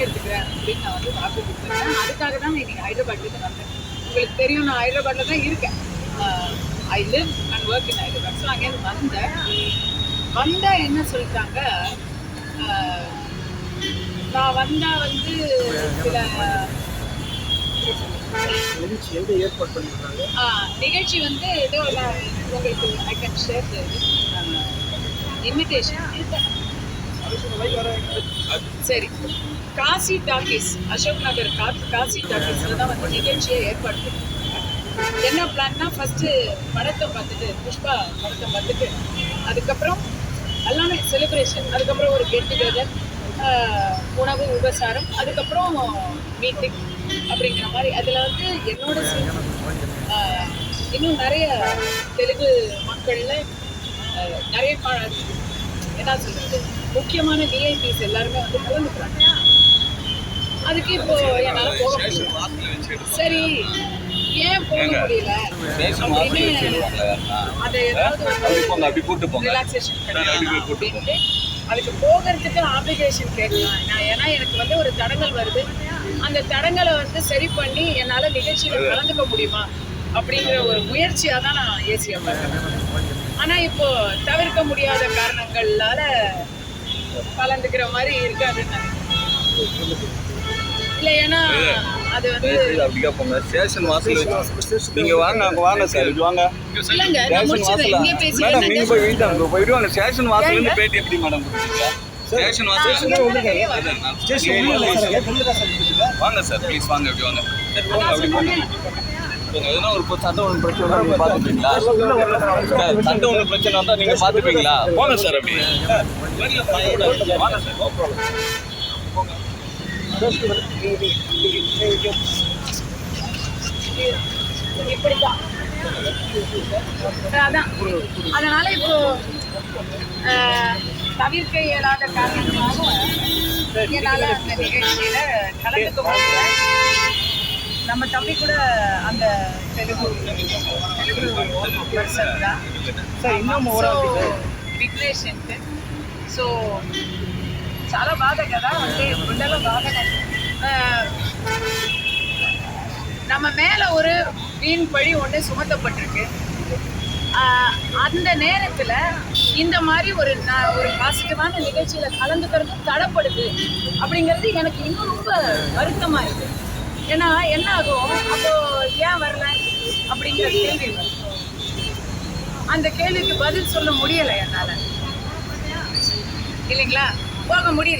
எடுத்துக்கிறேன் அப்படின்னு நான் வந்து வாக்கு கொடுத்துருக்கேன். அதுக்காக தான் இன்னைக்கு ஹைதராபாத்லேருந்து வந்தேன். உங்களுக்கு தெரியும், நான் ஹைதராபாத்தில் தான் இருக்கேன். I live and work in Hyderabad. So அங்கேருந்து வந்தால் என்ன சொல்லிட்டாங்க, நான் வந்தால் வந்து சில நிகழ்ச்சி வந்து ஏதோ உங்களுக்கு ஐ கேன் ஷேர் இன்விடேஷன். சரி, காசி டாக்கீஸ், அசோக் நகர் காசி டாக்கீஸில் தான் வந்து நிகழ்ச்சியை ஏற்பாடு பண்ணிருக்காங்க. என்ன பிளான்னா, ஃபஸ்ட்டு படத்தை பார்த்துட்டு, புஷ்பா படத்தை பார்த்துட்டு, அதுக்கப்புறம் எல்லாமே செலிப்ரேஷன், அதுக்கப்புறம் ஒரு கெட் டுகெதர், உணவு உபசாரம், அதுக்கப்புறம் மீட்டிங் அப்படிங்கிற மாதிரி. அதில் வந்து என்னோட இன்னும் நிறைய தெலுங்கு மக்களில் நிறைய என்ன சொல்கிறது, முக்கியமான விஐபிஸ் எல்லாருமே வந்து கலந்துக்கிறாங்க. அதுக்கு இப்போ என்னால் போக முடியல. சரி, ஏன் போக முடியல அப்படின்னு அதை ஏதாவது ரிலாக்ஸேஷன் அப்படின்ட்டு அதுக்கு போகிறதுக்கு ஆப்ளிகேஷன் கேட்கலாம். ஏன்னா எனக்கு வந்து ஒரு தடங்கல் வருது, அந்த தடங்களை வந்து சரி பண்ணி என்னால் நிகழ்ச்சியில் கலந்துக்க முடியுமா அப்படிங்கிற ஒரு முயற்சியாக தான் நான் ஏசியை பார்க்குறேன். ஆனால் இப்போ தவிர்க்க முடியாத காரணங்களால கலந்துக்கிற மாதிரி இருக்காதுன்னு இல்லை. ஏன்னா அது வந்து அப்படிக்கா போங்க, ஸ்டேஷன் வாசல் நீங்க வாங்க, அங்க வாங்க சார், இது வாங்க. இல்லைங்க, நான் முடிச்சிடுறேன், இங்கே பேசுகிறேன். மேடம் நீங்க போய் வீட்டு அங்கே போயிட்டு வாங்க. ஸ்டேஷன் வாசல்ல இருந்து பேட்டி எப்படி மேடம் கொடுத்தீங்க? ஸ்டேஷன் வாசல் வாங்க சார், ப்ளீஸ் வாங்க, எப்படி வாங்க, அப்படி போங்க. எதுனா ஒரு சண்டை ஒன்று பிரச்சனை நீங்க பார்த்துப்பீங்களா? சண்டை ஒன்று பிரச்சனை வந்தால் நீங்கள் பார்த்துப்பீங்களா? போங்க சார், அப்படி வாங்க சார், நோ ப்ராப்ளம். இப்படிதான் அதான். அதனால இப்போ தவிர்க்க இயலாத காரணமாக என்னால் அந்த நிகழ்ச்சியில கலந்துக்க முடியல. நம்ம தம்பி கூட அந்த தெலுங்கு பர்சன் தான் విఘ్నేష్. సో చాలా బాధ కదా, అంటే గుండెలో బాధగా நம்ம மேலே ஒரு வீண் பழி ஒன்று சுமத்தப்பட்டிருக்கு. அந்த நேரத்தில் இந்த மாதிரி ஒரு பாசிட்டிவான நிகழ்ச்சியில் கலந்துக்கிறது தடைப்படுது அப்படிங்கிறது எனக்கு இன்னும் ரொம்ப வருத்தமாக இருக்குது. ஏன்னா என்ன ஆகும், அப்போ ஏன் வரல அப்படிங்கிற கேள்வி வரும். அந்த கேள்விக்கு பதில் சொல்ல முடியலை என்னால், இல்லைங்களா? போக முடியல.